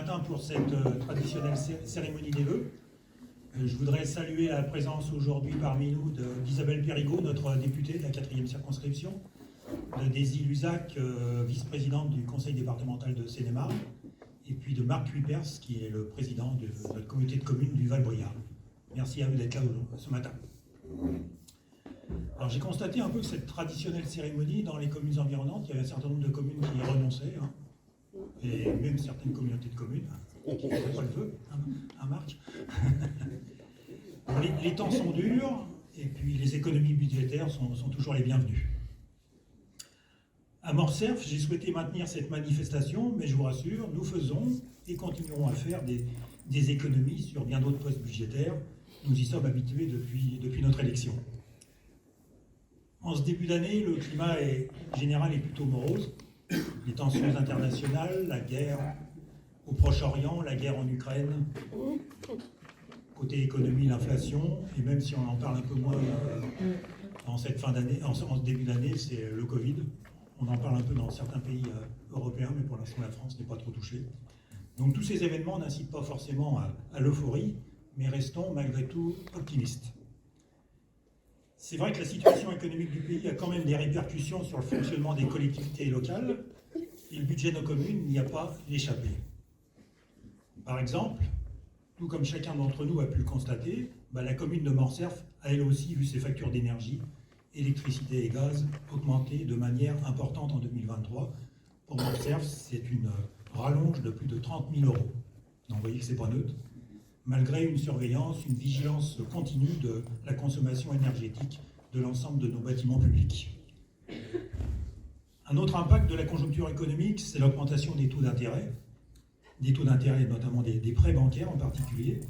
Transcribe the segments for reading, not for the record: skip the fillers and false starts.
matin pour cette traditionnelle cérémonie des vœux. Je voudrais saluer la présence aujourd'hui parmi nous d'Isabelle Périgaud, notre députée de la 4e circonscription, de Daisy Luzac, vice-présidente du conseil départemental de Seine-et-Marne, et puis de Marc Cuypers, qui est le président de notre communauté de communes du Val-Briard. Merci à vous d'être là ce matin. Alors j'ai constaté un peu que cette traditionnelle cérémonie, dans les communes environnantes, il y avait un certain nombre de communes qui y renonçaient, et même certaines communautés de communes qui ne faisaient pas le feu, Marc. Les temps sont durs, et puis les économies budgétaires sont toujours les bienvenues. À Morcerf, j'ai souhaité maintenir cette manifestation, mais je vous rassure, nous faisons et continuerons à faire des économies sur bien d'autres postes budgétaires. Nous y sommes habitués depuis notre élection. En ce début d'année, le climat général est plutôt morose. Les tensions internationales, la guerre au Proche-Orient, la guerre en Ukraine, côté économie, l'inflation, et même si on en parle un peu moins en cette fin d'année, en ce début d'année, c'est le Covid. On en parle un peu dans certains pays européens, mais pour l'instant la France n'est pas trop touchée. Donc tous ces événements n'incitent pas forcément à l'euphorie, mais restons malgré tout optimistes. C'est vrai que la situation économique du pays a quand même des répercussions sur le fonctionnement des collectivités locales, et le budget de nos communes n'y a pas échappé. Par exemple, tout comme chacun d'entre nous a pu le constater, la commune de Morcerf a elle aussi vu ses factures d'énergie, électricité et gaz augmenter de manière importante en 2023. Pour Morcerf, c'est une rallonge de plus de 30 000 €. Donc vous voyez que ce n'est pas neutre, malgré une surveillance, une vigilance continue de la consommation énergétique de l'ensemble de nos bâtiments publics. Un autre impact de la conjoncture économique, c'est l'augmentation des taux d'intérêt notamment des prêts bancaires en particulier,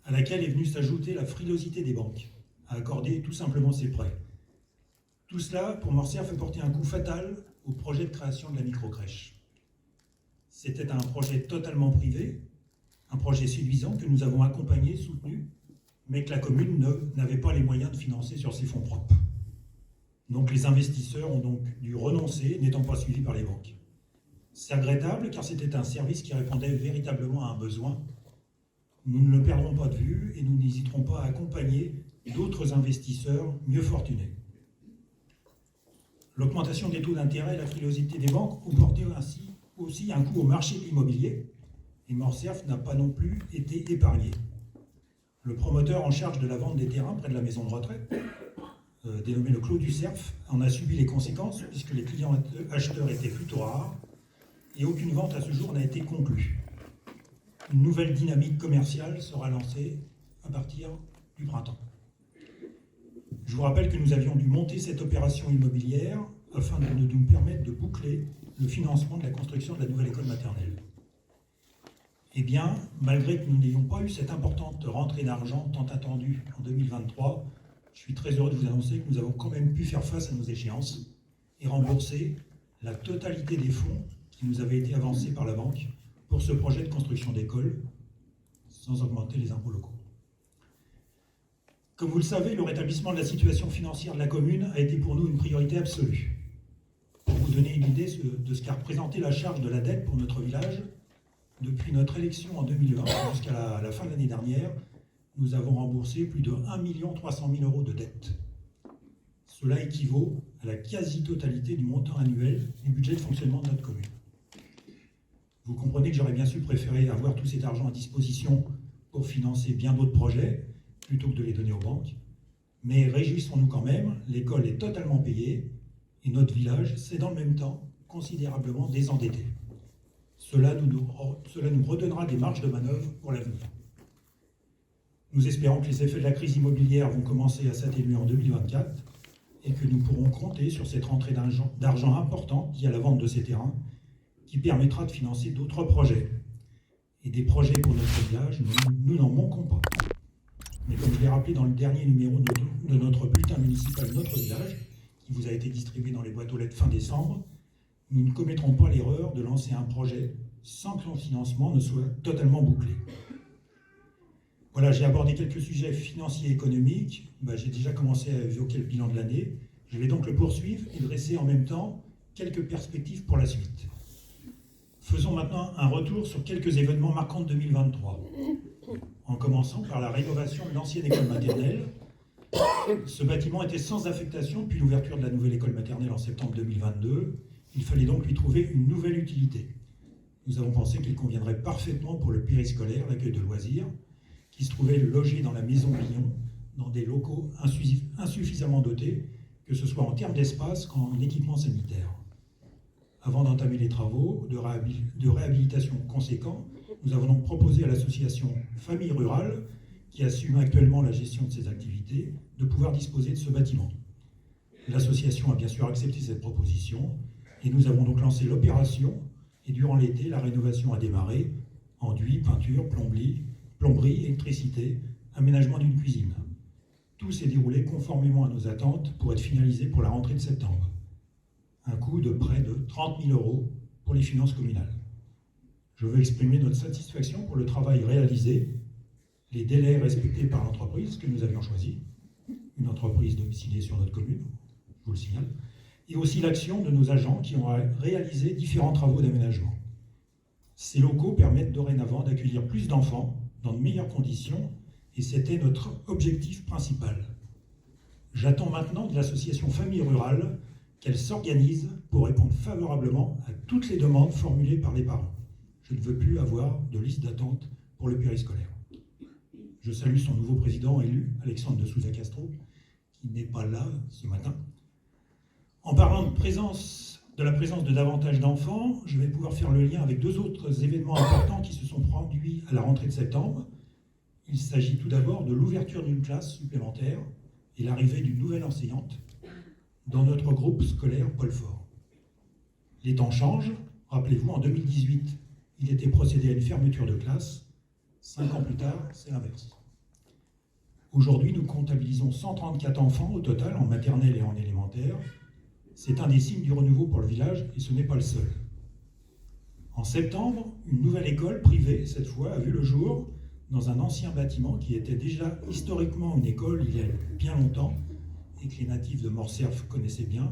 à laquelle est venue s'ajouter la frilosité des banques à accorder tout simplement ces prêts. Tout cela, pour Morcerf, fait porter un coup fatal au projet de création de la microcrèche. C'était un projet totalement privé, un projet séduisant que nous avons accompagné, soutenu, mais que la commune n'avait pas les moyens de financer sur ses fonds propres. Donc les investisseurs ont donc dû renoncer, n'étant pas suivis par les banques. C'est regrettable car c'était un service qui répondait véritablement à un besoin. Nous ne le perdrons pas de vue et nous n'hésiterons pas à accompagner d'autres investisseurs mieux fortunés. L'augmentation des taux d'intérêt et la frilosité des banques ont porté ainsi aussi un coup au marché immobilier, et Morcerf n'a pas non plus été épargné. Le promoteur en charge de la vente des terrains près de la maison de retraite, dénommé le Clos du Cerf, en a subi les conséquences puisque les clients acheteurs étaient plutôt rares et aucune vente à ce jour n'a été conclue. Une nouvelle dynamique commerciale sera lancée à partir du printemps. Je vous rappelle que nous avions dû monter cette opération immobilière afin de nous permettre de boucler le financement de la construction de la nouvelle école maternelle. Eh bien, malgré que nous n'ayons pas eu cette importante rentrée d'argent tant attendue en 2023, je suis très heureux de vous annoncer que nous avons quand même pu faire face à nos échéances et rembourser la totalité des fonds qui nous avaient été avancés par la banque pour ce projet de construction d'école, sans augmenter les impôts locaux. Comme vous le savez, le rétablissement de la situation financière de la commune a été pour nous une priorité absolue. Pour vous donner une idée de ce qu'a représenté la charge de la dette pour notre village, depuis notre élection en 2020 jusqu'à la fin de l'année dernière, nous avons remboursé plus de 1 300 000 € de dette. Cela équivaut à la quasi-totalité du montant annuel du budget de fonctionnement de notre commune. Vous comprenez que j'aurais bien sûr préféré avoir tout cet argent à disposition pour financer bien d'autres projets, plutôt que de les donner aux banques. Mais réjouissons-nous quand même, l'école est totalement payée et notre village s'est dans le même temps considérablement désendetté. Cela nous redonnera des marges de manœuvre pour l'avenir. Nous espérons que les effets de la crise immobilière vont commencer à s'atténuer en 2024 et que nous pourrons compter sur cette rentrée d'argent importante liée à la vente de ces terrains qui permettra de financer d'autres projets. Et des projets pour notre village, nous n'en manquons pas. Mais comme je l'ai rappelé dans le dernier numéro de notre bulletin municipal Notre Village, qui vous a été distribué dans les boîtes aux lettres fin décembre, nous ne commettrons pas l'erreur de lancer un projet sans que son financement ne soit totalement bouclé. Voilà, j'ai abordé quelques sujets financiers et économiques. J'ai déjà commencé à évoquer le bilan de l'année. Je vais donc le poursuivre et dresser en même temps quelques perspectives pour la suite. Faisons maintenant un retour sur quelques événements marquants de 2023. En commençant par la rénovation de l'ancienne école maternelle. Ce bâtiment était sans affectation depuis l'ouverture de la nouvelle école maternelle en septembre 2022. Il fallait donc lui trouver une nouvelle utilité. Nous avons pensé qu'il conviendrait parfaitement pour le périscolaire, l'accueil de loisirs, qui se trouvait logé dans la maison Billon, dans des locaux insuffisamment dotés, que ce soit en termes d'espace qu'en équipement sanitaire. Avant d'entamer les travaux de réhabilitation conséquents, nous avons donc proposé à l'association Famille Rurale, qui assume actuellement la gestion de ces activités, de pouvoir disposer de ce bâtiment. L'association a bien sûr accepté cette proposition, et nous avons donc lancé l'opération, et durant l'été, la rénovation a démarré, enduit, peinture, plomberie, électricité, aménagement d'une cuisine. Tout s'est déroulé conformément à nos attentes pour être finalisé pour la rentrée de septembre. Un coût de près de 30 000 € pour les finances communales. Je veux exprimer notre satisfaction pour le travail réalisé, les délais respectés par l'entreprise que nous avions choisie, une entreprise domiciliée sur notre commune, je vous le signale, et aussi l'action de nos agents qui ont réalisé différents travaux d'aménagement. Ces locaux permettent dorénavant d'accueillir plus d'enfants dans de meilleures conditions, et c'était notre objectif principal. J'attends maintenant de l'association Famille Rurale qu'elle s'organise pour répondre favorablement à toutes les demandes formulées par les parents. Je ne veux plus avoir de liste d'attente pour le périscolaire. Je salue son nouveau président élu, Alexandre de Souza Castro, qui n'est pas là ce matin. En parlant de la présence de davantage d'enfants, je vais pouvoir faire le lien avec deux autres événements importants qui se sont produits à la rentrée de septembre. Il s'agit tout d'abord de l'ouverture d'une classe supplémentaire et l'arrivée d'une nouvelle enseignante dans notre groupe scolaire Paul Fort. Les temps changent. Rappelez-vous, en 2018, il était procédé à une fermeture de classe. 5 ans plus tard, c'est l'inverse. Aujourd'hui, nous comptabilisons 134 enfants au total, en maternelle et en élémentaire. C'est un des signes du renouveau pour le village, et ce n'est pas le seul. En septembre, une nouvelle école privée, cette fois, a vu le jour dans un ancien bâtiment qui était déjà historiquement une école il y a bien longtemps, et que les natifs de Morcerf connaissaient bien.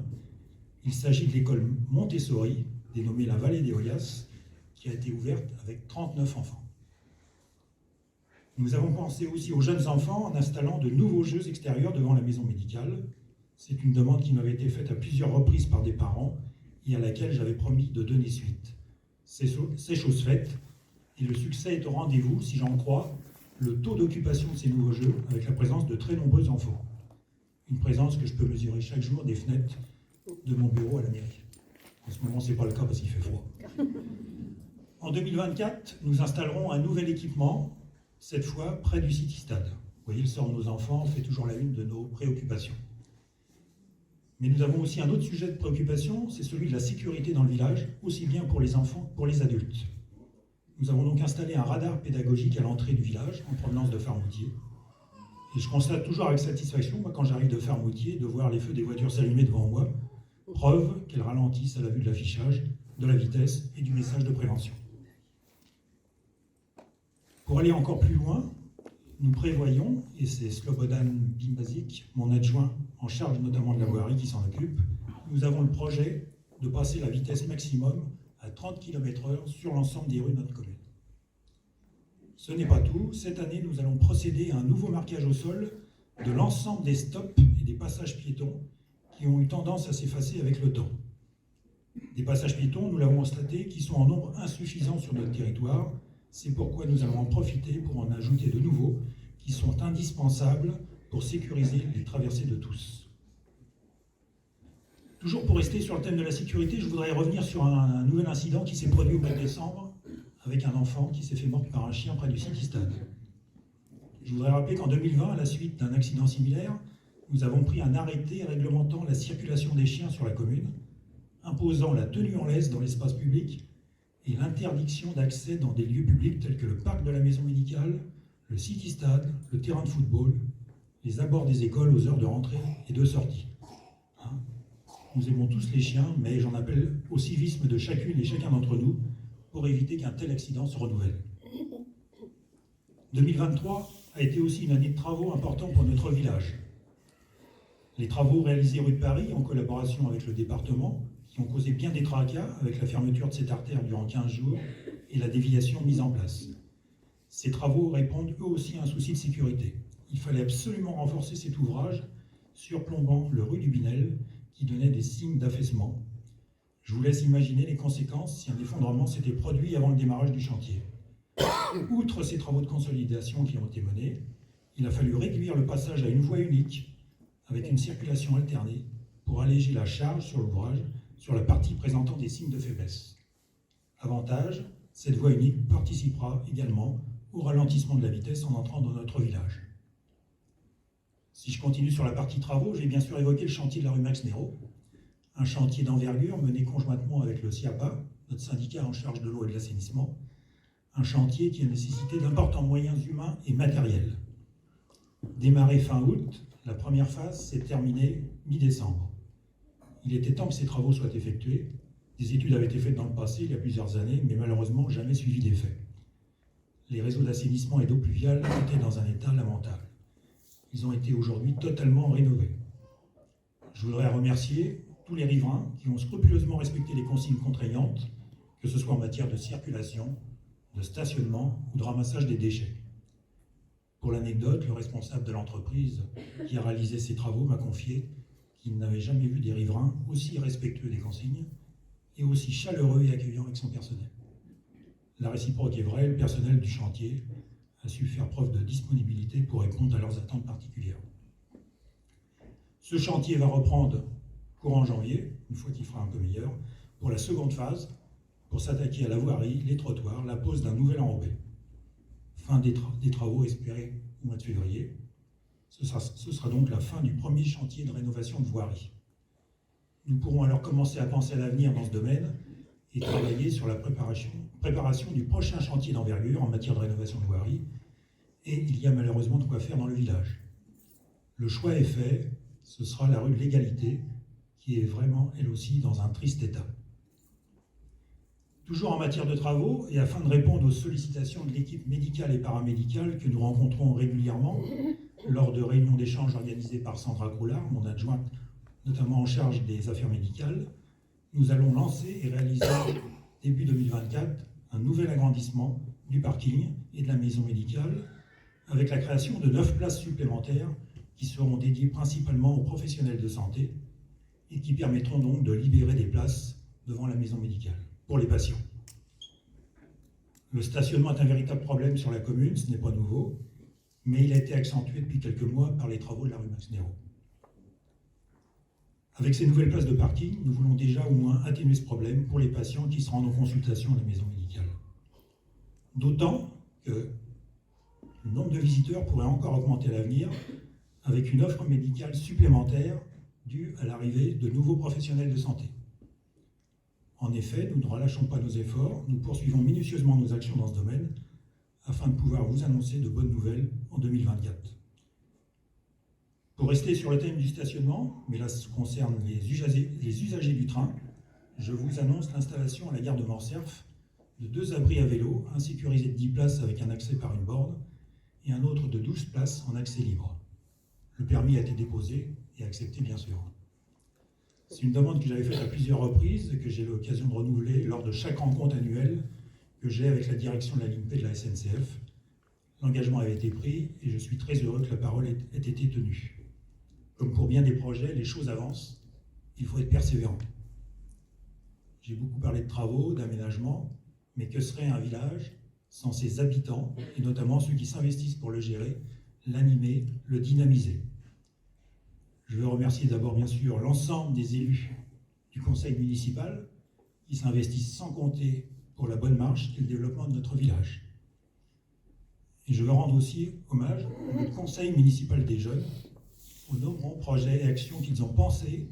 Il s'agit de l'école Montessori, dénommée la Vallée des Hoyas, qui a été ouverte avec 39 enfants. Nous avons pensé aussi aux jeunes enfants en installant de nouveaux jeux extérieurs devant la maison médicale. C'est une demande qui m'avait été faite à plusieurs reprises par des parents et à laquelle j'avais promis de donner suite. C'est chose faite et le succès est au rendez-vous, si j'en crois, le taux d'occupation de ces nouveaux jeux avec la présence de très nombreux enfants. Une présence que je peux mesurer chaque jour des fenêtres de mon bureau à la mairie. En ce moment, ce n'est pas le cas parce qu'il fait froid. En 2024, nous installerons un nouvel équipement, cette fois près du City Stade. Vous voyez, le sort de nos enfants fait toujours la une de nos préoccupations. Mais nous avons aussi un autre sujet de préoccupation, c'est celui de la sécurité dans le village, aussi bien pour les enfants que pour les adultes. Nous avons donc installé un radar pédagogique à l'entrée du village, en provenance de Farmoutier. Et je constate toujours avec satisfaction, moi, quand j'arrive de Farmoutier, de voir les feux des voitures s'allumer devant moi, preuve qu'elles ralentissent à la vue de l'affichage, de la vitesse et du message de prévention. Pour aller encore plus loin, nous prévoyons, et c'est Slobodan Bimbazic, mon adjoint en charge notamment de la voirie qui s'en occupe, nous avons le projet de passer la vitesse maximum à 30 km/h sur l'ensemble des rues de notre commune. Ce n'est pas tout. Cette année, nous allons procéder à un nouveau marquage au sol de l'ensemble des stops et des passages piétons qui ont eu tendance à s'effacer avec le temps. Des passages piétons, nous l'avons constaté, qui sont en nombre insuffisant sur notre territoire. C'est pourquoi nous allons en profiter pour en ajouter de nouveaux qui sont indispensables pour sécuriser les traversées de tous. Toujours pour rester sur le thème de la sécurité, je voudrais revenir sur un nouvel incident qui s'est produit au mois de décembre avec un enfant qui s'est fait mordre par un chien près du City Stade. Je voudrais rappeler qu'en 2020, à la suite d'un accident similaire, nous avons pris un arrêté réglementant la circulation des chiens sur la commune, imposant la tenue en laisse dans l'espace public et l'interdiction d'accès dans des lieux publics tels que le parc de la maison médicale, le City Stade, le terrain de football, les abords des écoles aux heures de rentrée et de sortie. Nous aimons tous les chiens, mais j'en appelle au civisme de chacune et chacun d'entre nous pour éviter qu'un tel accident se renouvelle. 2023 a été aussi une année de travaux importants pour notre village. Les travaux réalisés rue de Paris en collaboration avec le département, qui ont causé bien des tracas avec la fermeture de cette artère durant 15 jours et la déviation mise en place. Ces travaux répondent eux aussi à un souci de sécurité. Il fallait absolument renforcer cet ouvrage, surplombant le rue du Binel, qui donnait des signes d'affaissement. Je vous laisse imaginer les conséquences si un effondrement s'était produit avant le démarrage du chantier. Outre ces travaux de consolidation qui ont été menés, il a fallu réduire le passage à une voie unique avec une circulation alternée pour alléger la charge sur l'ouvrage sur la partie présentant des signes de faiblesse. Avantage, cette voie unique participera également au ralentissement de la vitesse en entrant dans notre village. Si je continue sur la partie travaux, j'ai bien sûr évoqué le chantier de la rue Max Nero, un chantier d'envergure mené conjointement avec le SIAPA, notre syndicat en charge de l'eau et de l'assainissement, un chantier qui a nécessité d'importants moyens humains et matériels. Démarré fin août, la première phase s'est terminée mi-décembre. Il était temps que ces travaux soient effectués. Des études avaient été faites dans le passé, il y a plusieurs années, mais malheureusement jamais suivies d'effet. Les réseaux d'assainissement et d'eau pluviale étaient dans un état lamentable. Ils ont été aujourd'hui totalement rénovés. Je voudrais remercier tous les riverains qui ont scrupuleusement respecté les consignes contraignantes, que ce soit en matière de circulation, de stationnement ou de ramassage des déchets. Pour l'anecdote, le responsable de l'entreprise qui a réalisé ces travaux m'a confié qu'il n'avait jamais vu des riverains aussi respectueux des consignes et aussi chaleureux et accueillants avec son personnel. La réciproque est vraie, le personnel du chantier a su faire preuve de disponibilité pour répondre à leurs attentes particulières. Ce chantier va reprendre courant janvier, une fois qu'il fera un peu meilleur, pour la seconde phase, pour s'attaquer à la voirie, les trottoirs, la pose d'un nouvel enrobé. Fin des travaux espérés au mois de février. Ce sera donc la fin du premier chantier de rénovation de voirie. Nous pourrons alors commencer à penser à l'avenir dans ce domaine et travailler sur la préparation du prochain chantier d'envergure en matière de rénovation de voirie. Et il y a malheureusement de quoi faire dans le village. Le choix est fait, ce sera la rue de l'Égalité, qui est vraiment, elle aussi, dans un triste état. Toujours en matière de travaux, et afin de répondre aux sollicitations de l'équipe médicale et paramédicale que nous rencontrons régulièrement lors de réunions d'échange organisées par Sandra Croulard, mon adjointe notamment en charge des affaires médicales, nous allons lancer et réaliser début 2024 un nouvel agrandissement du parking et de la maison médicale avec la création de 9 places supplémentaires qui seront dédiées principalement aux professionnels de santé et qui permettront donc de libérer des places devant la maison médicale pour les patients. Le stationnement est un véritable problème sur la commune, ce n'est pas nouveau, mais il a été accentué depuis quelques mois par les travaux de la rue Max Nero. Avec ces nouvelles places de parking, nous voulons déjà au moins atténuer ce problème pour les patients qui se rendent en consultation à la maison médicale. D'autant que le nombre de visiteurs pourrait encore augmenter à l'avenir avec une offre médicale supplémentaire due à l'arrivée de nouveaux professionnels de santé. En effet, nous ne relâchons pas nos efforts, nous poursuivons minutieusement nos actions dans ce domaine afin de pouvoir vous annoncer de bonnes nouvelles en 2024. Pour rester sur le thème du stationnement, mais là ce concerne les usagers du train, je vous annonce l'installation à la gare de Morcerf de 2 abris à vélo, un sécurisé de 10 places avec un accès par une borne et un autre de 12 places en accès libre. Le permis a été déposé et accepté bien sûr. C'est une demande que j'avais faite à plusieurs reprises et que j'ai l'occasion de renouveler lors de chaque rencontre annuelle que j'ai avec la direction de la ligne P de la SNCF. L'engagement avait été pris et je suis très heureux que la parole ait été tenue. Comme pour bien des projets, les choses avancent, il faut être persévérant. J'ai beaucoup parlé de travaux, d'aménagement, mais que serait un village sans ses habitants, et notamment ceux qui s'investissent pour le gérer, l'animer, le dynamiser. Je veux remercier d'abord bien sûr l'ensemble des élus du conseil municipal qui s'investissent sans compter pour la bonne marche et le développement de notre village. Et je veux rendre aussi hommage au conseil municipal des jeunes, aux nombreux projets et actions qu'ils ont pensés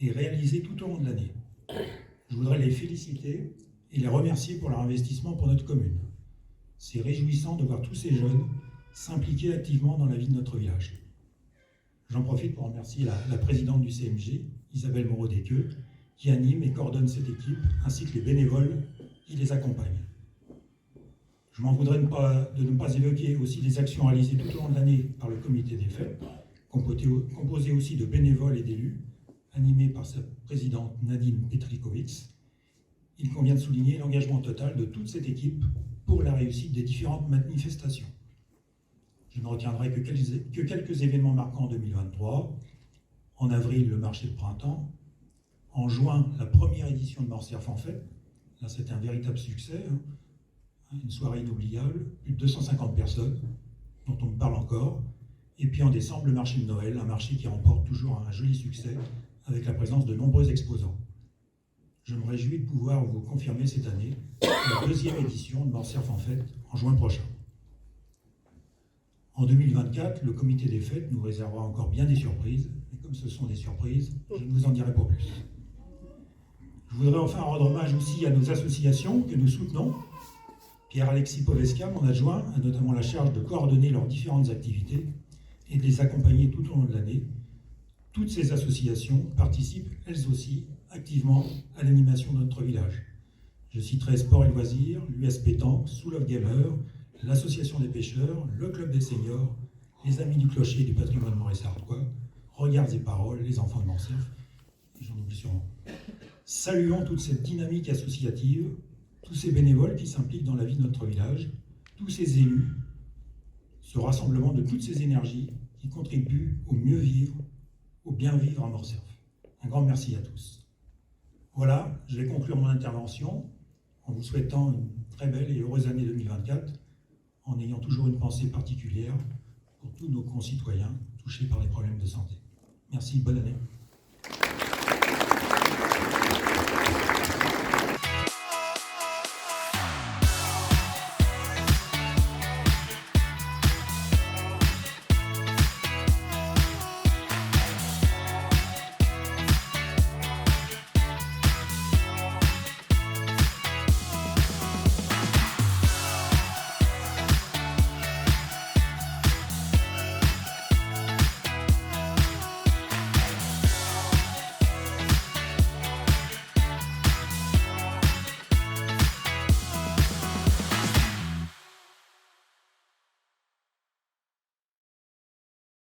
et réalisés tout au long de l'année. Je voudrais les féliciter et les remercier pour leur investissement pour notre commune. C'est réjouissant de voir tous ces jeunes s'impliquer activement dans la vie de notre village. J'en profite pour remercier la présidente du CMJ, Isabelle Moreau-Desqueux, qui anime et coordonne cette équipe, ainsi que les bénévoles qui les accompagnent. Je m'en voudrais de ne pas évoquer aussi les actions réalisées tout au long de l'année par le comité des fêtes, composé aussi de bénévoles et d'élus, animée par sa présidente Nadine Petrikowicz, il convient de souligner l'engagement total de toute cette équipe pour la réussite des différentes manifestations. Je ne retiendrai que quelques événements marquants en 2023. En avril, le marché de printemps. En juin, la première édition de Morcerf en fête. Là, c'était un véritable succès. Une soirée inoubliable, plus de 250 personnes, dont on me parle encore. Et puis en décembre, le marché de Noël, un marché qui remporte toujours un joli succès, avec la présence de nombreux exposants. Je me réjouis de pouvoir vous confirmer cette année la deuxième édition de Morcerf en fête en juin prochain. En 2024, le comité des fêtes nous réservera encore bien des surprises, et comme ce sont des surprises, je ne vous en dirai pas plus. Je voudrais enfin rendre hommage aussi à nos associations que nous soutenons. Pierre-Alexis Povesca, mon adjoint, a notamment la charge de coordonner leurs différentes activités et de les accompagner tout au long de l'année. Toutes ces associations participent, elles aussi, activement à l'animation de notre village. Je citerai Sport et Loisirs, l'US Pétanque, Soulov Gamer, l'Association des pêcheurs, le Club des seniors, les Amis du Clocher et du patrimoine maurice-artois, Regards et Paroles, les enfants de Morcerf, et j'en oublie sûrement. Saluons toute cette dynamique associative, tous ces bénévoles qui s'impliquent dans la vie de notre village, tous ces élus, ce rassemblement de toutes ces énergies qui contribuent au mieux vivre, au bien vivre à Morcerf. Un grand merci à tous. Voilà, je vais conclure mon intervention en vous souhaitant une très belle et heureuse année 2024, en ayant toujours une pensée particulière pour tous nos concitoyens touchés par les problèmes de santé. Merci, bonne année.